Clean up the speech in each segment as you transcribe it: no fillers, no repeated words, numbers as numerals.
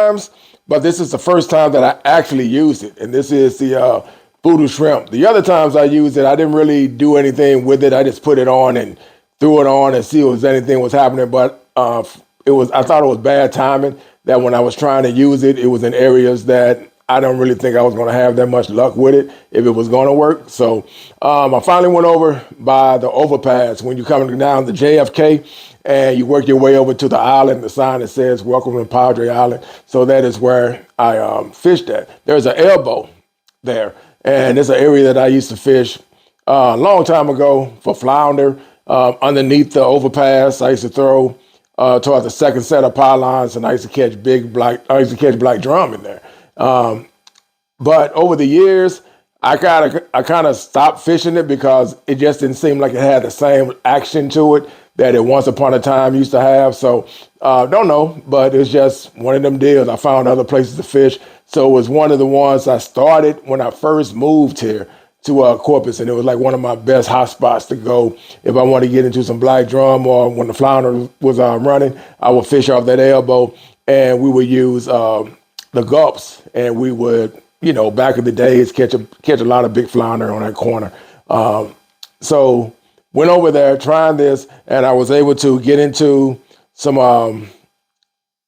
times, but this is the first time that I actually used it. And this is the Voodoo shrimp. The other times I used it, I didn't really do anything with it. I just put it on and threw it on and see if anything was happening. But I thought it was bad timing that when I was trying to use it, it was in areas that I don't really think I was going to have that much luck with it if it was going to work. So I finally went over by the overpass when you're coming down the JFK and you work your way over to the island, the sign that says welcome to Padre Island. So that is where I fished at. There's an elbow there, and it's an area that I used to fish a long time ago for flounder underneath the overpass. I used to throw toward the second set of pylons, and I used to catch black drum in there. But over the years, I kind of stopped fishing it because it just didn't seem like it had the same action to it that it once upon a time used to have. So don't know, but it's just one of them deals. I found other places to fish. So it was one of the ones I started when I first moved here to Corpus, and it was like one of my best hot spots to go if I want to get into some black drum, or when the flounder was running, I would fish off that elbow, and we would use the gulps, and we would, back in the days, catch a lot of big flounder on that corner. So went over there trying this, and I was able to get into some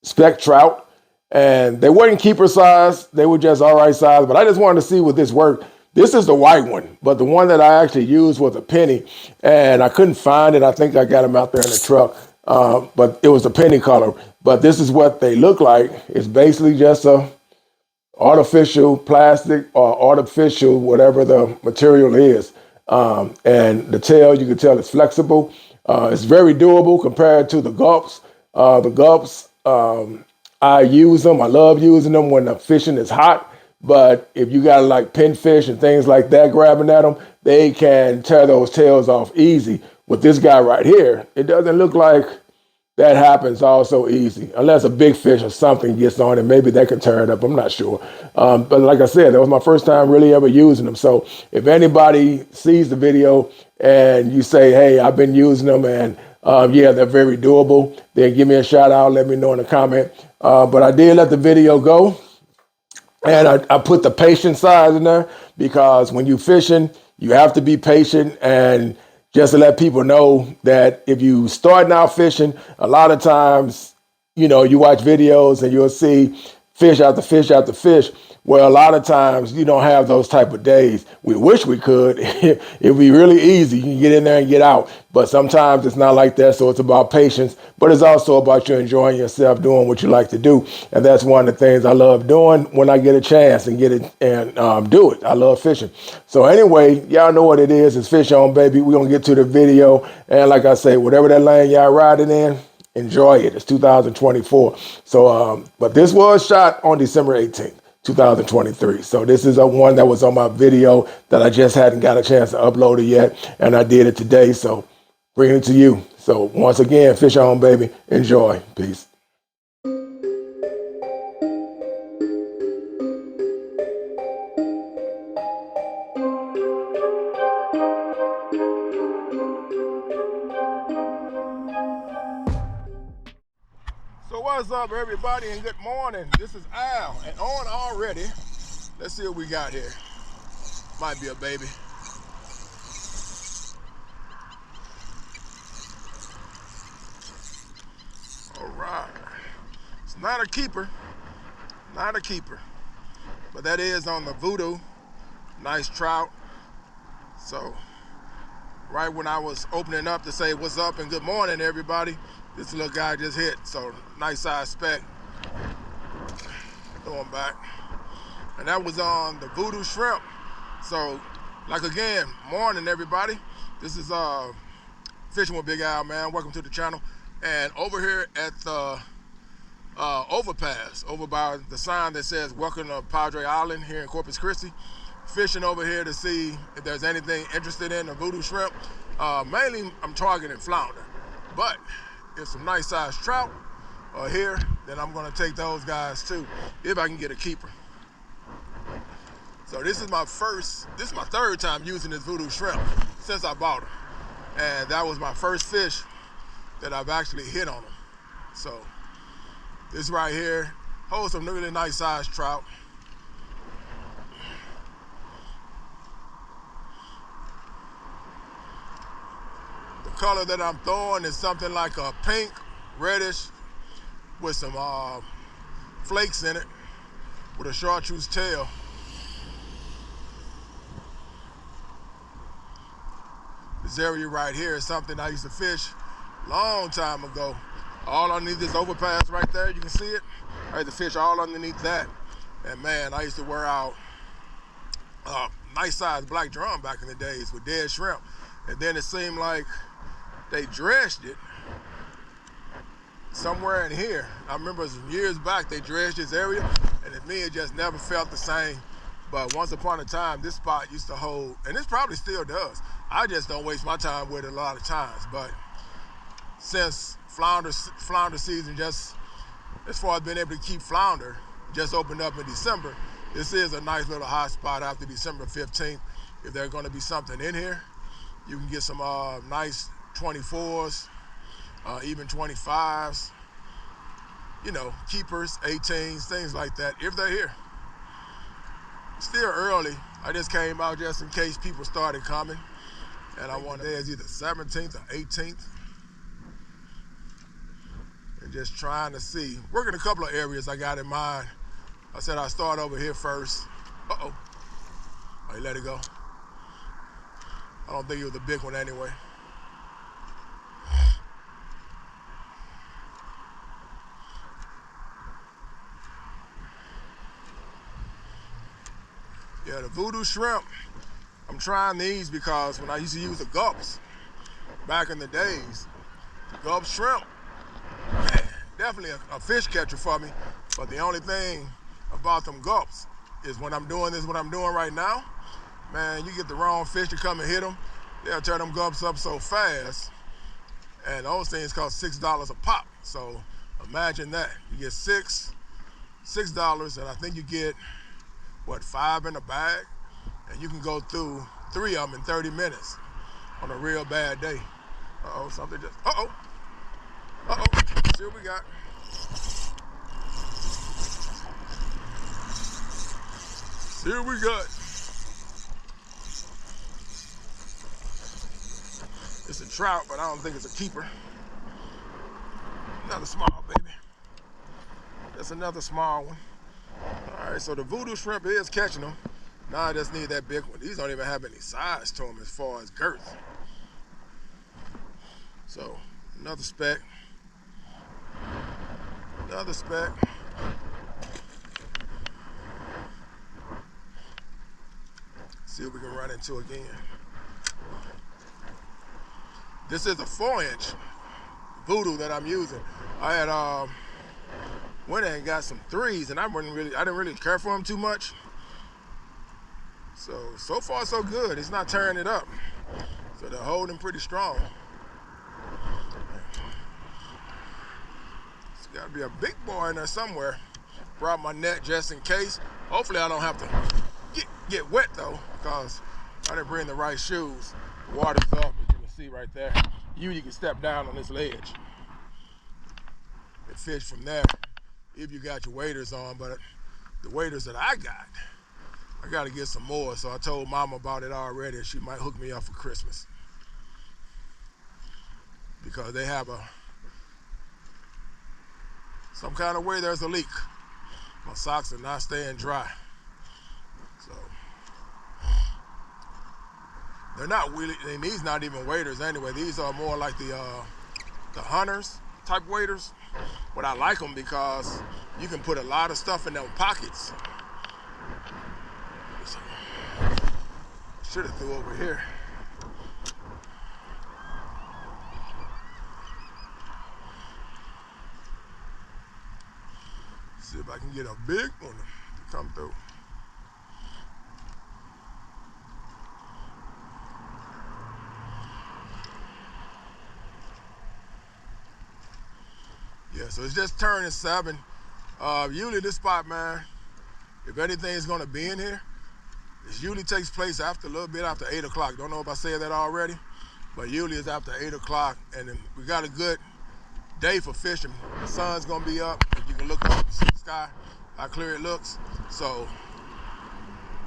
speck trout, and they weren't keeper size, they were just all right size, but I just wanted to see would this work. This is the white one, but the one that I actually used was a penny, and I couldn't find it. I think I got them out there in the truck, but it was a penny color. But this is what they look like. It's basically just a artificial plastic or artificial whatever the material is. And the tail, you can tell it's flexible. It's very doable compared to the gulps. I use them. I love using them when the fishing is hot. But if you got like pinfish and things like that grabbing at them, they can tear those tails off easy. With this guy right here, it doesn't look like that happens all so easy, unless a big fish or something gets on it. Maybe that can tear it up. I'm not sure. But like I said, that was my first time really ever using them. So if anybody sees the video and you say, hey, I've been using them and yeah, they're very doable, then give me a shout out. Let me know in the comment. But I did let the video go. And I put the patient side in there because when you're fishing, you have to be patient, and just to let people know that if you starting out fishing, a lot of times, you watch videos and you'll see fish after fish after fish. Well, a lot of times you don't have those type of days. We wish we could. It'd be really easy. You can get in there and get out. But sometimes it's not like that. So it's about patience, but it's also about you enjoying yourself, doing what you like to do. And that's one of the things I love doing when I get a chance and get it and do it. I love fishing. So anyway, y'all know what it is. It's Fish On, baby. We're going to get to the video. And like I say, whatever that lane y'all riding in, enjoy it. It's 2024. So, but this was shot on December 18th. 2023. So this is one that was on my video that I just hadn't got a chance to upload it yet, and I did it today. So bringing it to you. So once again, fish on, baby. Enjoy. Peace. So what's up, everybody, and good morning. This is Al, and on already. Let's see what we got here. Might be a baby. All right. It's not a keeper. Not a keeper. But that is on the Voodoo. Nice trout. So, right when I was opening up to say what's up and good morning, everybody, this little guy just hit. So, nice size speck. Throw him back. And that was on the Voodoo shrimp. So, like again, morning, everybody. This is Fishing with Big Al, man. Welcome to the channel. And over here at the overpass, over by the sign that says welcome to Padre Island here in Corpus Christi. Fishing over here to see if there's anything interested in the Voodoo shrimp. Mainly, I'm targeting flounder. But if some nice sized trout are here, then I'm gonna take those guys too, if I can get a keeper. So this is my third time using this Voodoo shrimp since I bought them. And that was my first fish that I've actually hit on them. So this right here Hold some really nice sized trout. The color that I'm throwing is something like a pink, reddish, with some flakes in it, with a chartreuse tail. This area right here is something I used to fish a long time ago. All underneath this overpass right there, you can see it. I used to fish all underneath that. And man, I used to wear out nice sized black drum back in the days with dead shrimp. And then it seemed like they dredged it somewhere in here. I remember some years back they dredged this area, and to me it just never felt the same. But once upon a time, this spot used to hold, and this probably still does. I just don't waste my time with it a lot of times. But since flounder season, just as far as being able to keep flounder, just opened up in December, this is a nice little hot spot after December 15th. If there's going to be something in here, you can get some nice 24s, even 25s, you know, keepers, 18s, things like that, if they're here. Still early. I just came out just in case people started coming. And I want to, it's either 17th or 18th. And just trying to see. Working a couple of areas I got in mind. I said I'll start over here first. Uh-oh. Oh, he let it go. I don't think it was a big one anyway. Yeah, the Voodoo shrimp, I'm trying these because when I used to use the gulps back in the days, the gulp shrimp, man, definitely a fish catcher for me. But the only thing about them gulps is when I'm doing this, what I'm doing right now, man, you get the wrong fish to come and hit them, they'll turn them gulps up so fast, and those things cost $6 a pop. So imagine that. You get $6, and I think you get, what, 5 in a bag? And you can go through 3 of them in 30 minutes on a real bad day. Uh-oh, something just, uh-oh. Uh-oh, see what we got. See what we got. It's a trout, but I don't think it's a keeper. Another small baby. That's another small one. All right, so the Voodoo shrimp is catching them. Now I just need that big one. These don't even have any size to them as far as girth. So, another speck. Another speck. See what we can run into again. This is a 4-inch Voodoo that I'm using. I had went and got some 3s, and I didn't really care for them too much. So far so good. It's not tearing it up. So they're holding pretty strong. It's got to be a big boy in there somewhere. Brought my net just in case. Hopefully I don't have to get wet though, because I didn't bring the right shoes. The water's up, as you can see right there. You can step down on this ledge and fish from there if you got your waders on. But the waders that I got to get some more. So I told Mama about it already, and she might hook me up for Christmas, because they have some kind of way there's a leak. My socks are not staying dry. So they're not really, and these not even waders anyway. These are more like the hunters type waders. But I like them because you can put a lot of stuff in their pockets. Should have threw over here. See if I can get a big one to come through. Yeah, so it's just turning 7. Usually this spot, man, if anything is gonna be in here, it usually takes place after a little bit after 8 o'clock. Don't know if I said that already, but usually it's after 8 o'clock, and then we got a good day for fishing. The sun's gonna be up, and you can look up and see the sky. how clear it looks. So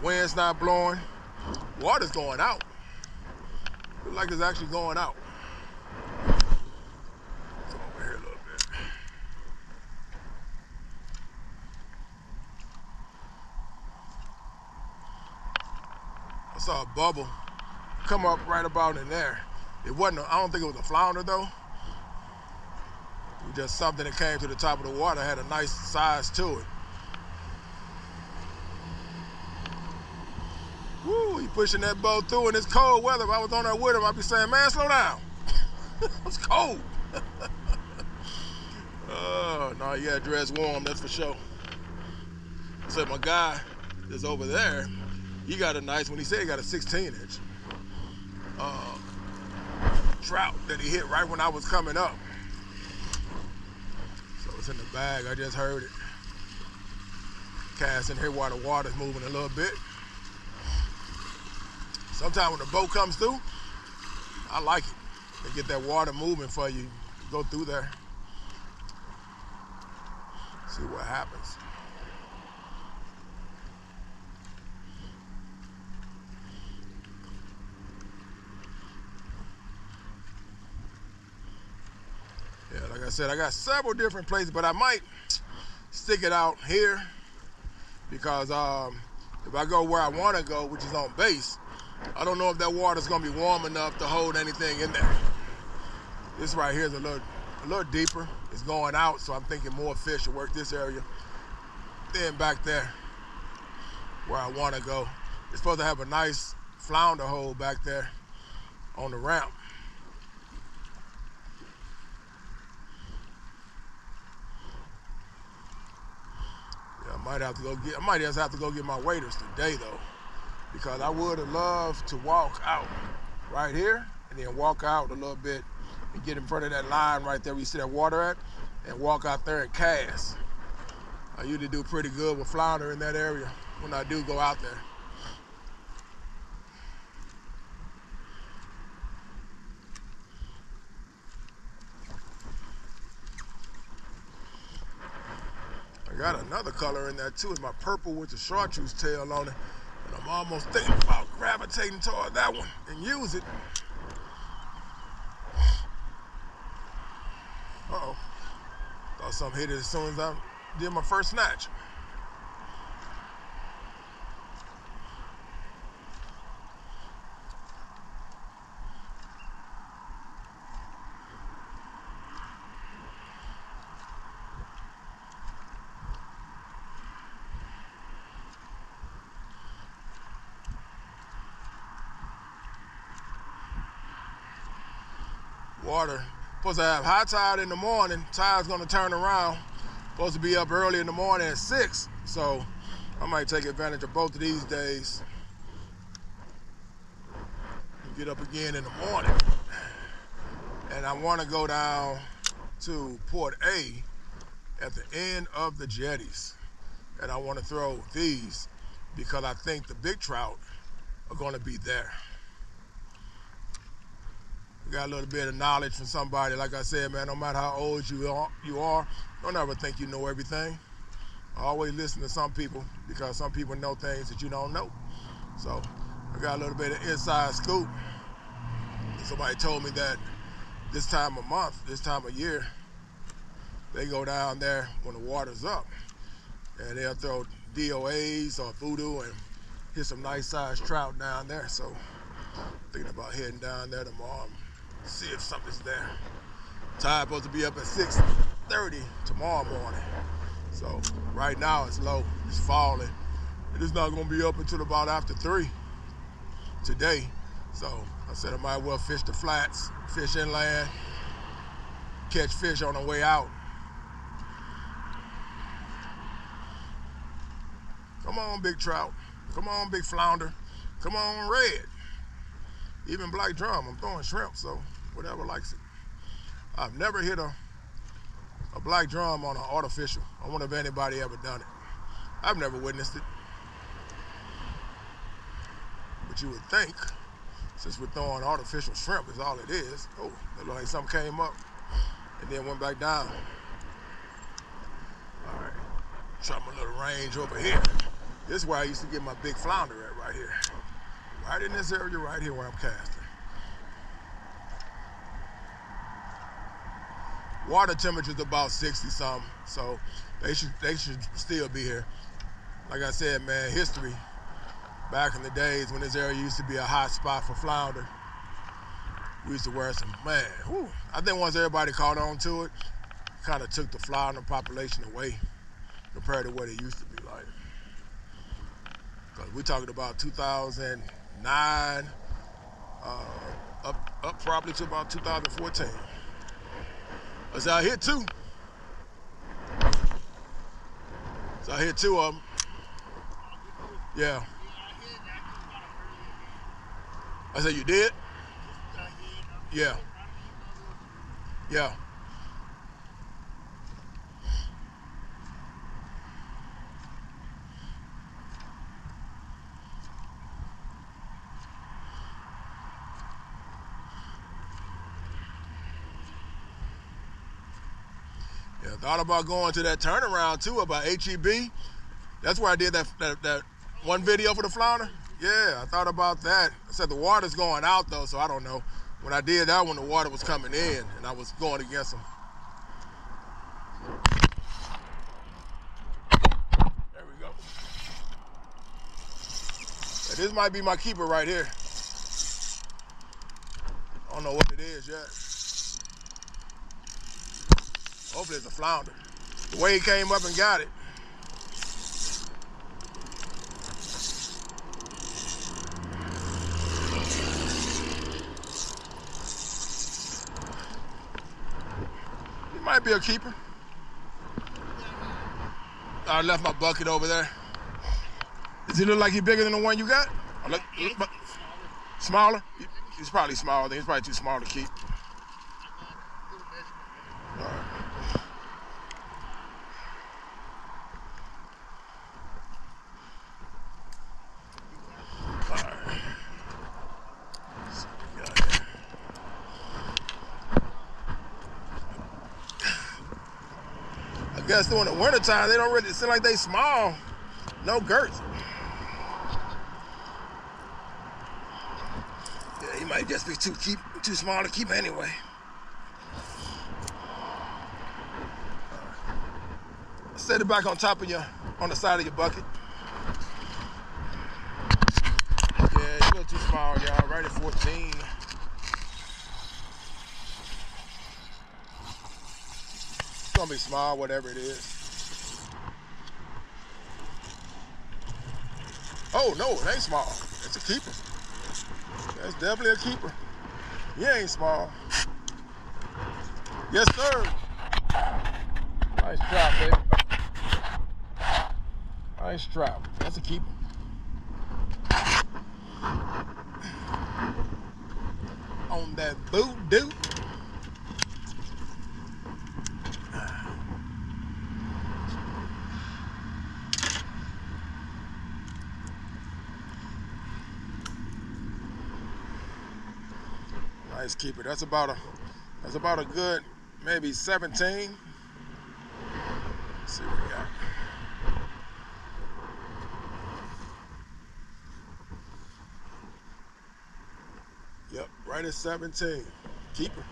wind's not blowing. Water's going out. Looks like it's actually going out. Come over here a little bit. I saw a bubble come up right about in there. It wasn't, I don't think it was a flounder though. It was just something that came to the top of the water, had a nice size to it. Woo, he pushing that boat through in this cold weather. If I was on there with him, I'd be saying, man, slow down. It's cold. Oh, no, you gotta dress warm, that's for sure. So my guy is over there. He got a nice, when he said he got a 16-inch trout that he hit right when I was coming up. So it's in the bag, I just heard it. Casting here while the water's moving a little bit. Sometimes when the boat comes through, I like it. They get that water moving for you. Go through there. See what happens. Yeah, like I said, I got several different places, but I might stick it out here because if I go where I want to go, which is on base, I don't know if that water's gonna be warm enough to hold anything in there. This right here is a little deeper. It's going out, so I'm thinking more fish will work this area. Then back there, where I want to go, it's supposed to have a nice flounder hole back there on the ramp. Yeah, I might just have to go get my waders today though, because I would have loved to walk out right here and then walk out a little bit and get in front of that line right there where you see that water at and walk out there and cast. I usually do pretty good with flounder in that area when I do go out there. I got another color in there too. It's my purple with the chartreuse tail on it. And I'm almost thinking about gravitating toward that one and use it. Uh-oh. Thought something hit it as soon as I did my first snatch. Water. Supposed to have high tide in the morning. Tide's gonna turn around. Supposed to be up early in the morning at 6. So I might take advantage of both of these days. And get up again in the morning. And I wanna go down to Port A at the end of the jetties. And I wanna throw these because I think the big trout are gonna be there. Got a little bit of knowledge from somebody. Like I said, man, no matter how old you are, don't ever think you know everything. Always listen to some people because some people know things that you don't know. So I got a little bit of inside scoop. Somebody told me that this time of month, this time of year, they go down there when the water's up and they'll throw DOAs or Voodoo and hit some nice sized trout down there. So thinking about heading down there tomorrow. See if something's there. Tide supposed to be up at 6:30 tomorrow morning. So right now it's low, it's falling. It is not gonna be up until about after 3 today. So I said I might well fish the flats, fish inland, catch fish on the way out. Come on, big trout. Come on, big flounder. Come on, red. Even black drum, I'm throwing shrimp, so whatever likes it. I've never hit a black drum on an artificial. I wonder if anybody ever done it. I've never witnessed it. But you would think, since we're throwing artificial shrimp is all it is. Oh, it looked like something came up and then went back down. All right. Try my little range over here. This is where I used to get my big flounder at, right here. Right in this area right here where I'm casting. Water temperature is about 60 something, so they should still be here. Like I said, man, history. Back in the days when this area used to be a hot spot for flounder, we used to wear some, man, whew. I think once everybody caught on to it, kind of took the flounder population away compared to what it used to be like. Because we're talking about 2009, up probably to about 2014. It's out here too. It's out here two of them. Yeah. I said, you did? Yeah. Yeah. Yeah, thought about going to that turnaround too about HEB. That's where I did that one video for the flounder. Yeah, I thought about that. I said the water's going out though, so I don't know. When I did that one, the water was coming in and I was going against them. There we go. Yeah, this might be my keeper right here. I don't know what it is yet. Hopefully it's a flounder. The way he came up and got it. It might be a keeper. I left my bucket over there. Does he look like he's bigger than the one you got? Smaller? He's probably smaller. He's probably too small to keep. All right. I guess during the wintertime, they don't really seem like they small. No girth. Yeah, he might just be too small to keep anyway. Set it back on top of on the side of your bucket. Yeah, you're a little too small, y'all. Right at 14. It's gonna be small, whatever it is. Oh no, it ain't small. It's a keeper. That's definitely a keeper. He ain't small. Yes, sir. Nice drop, baby. Nice drop. That's a keeper. On that Voodoo. Nice keeper. That's about a good maybe 17. Let's see what we got. Yep, right at 17. Keeper.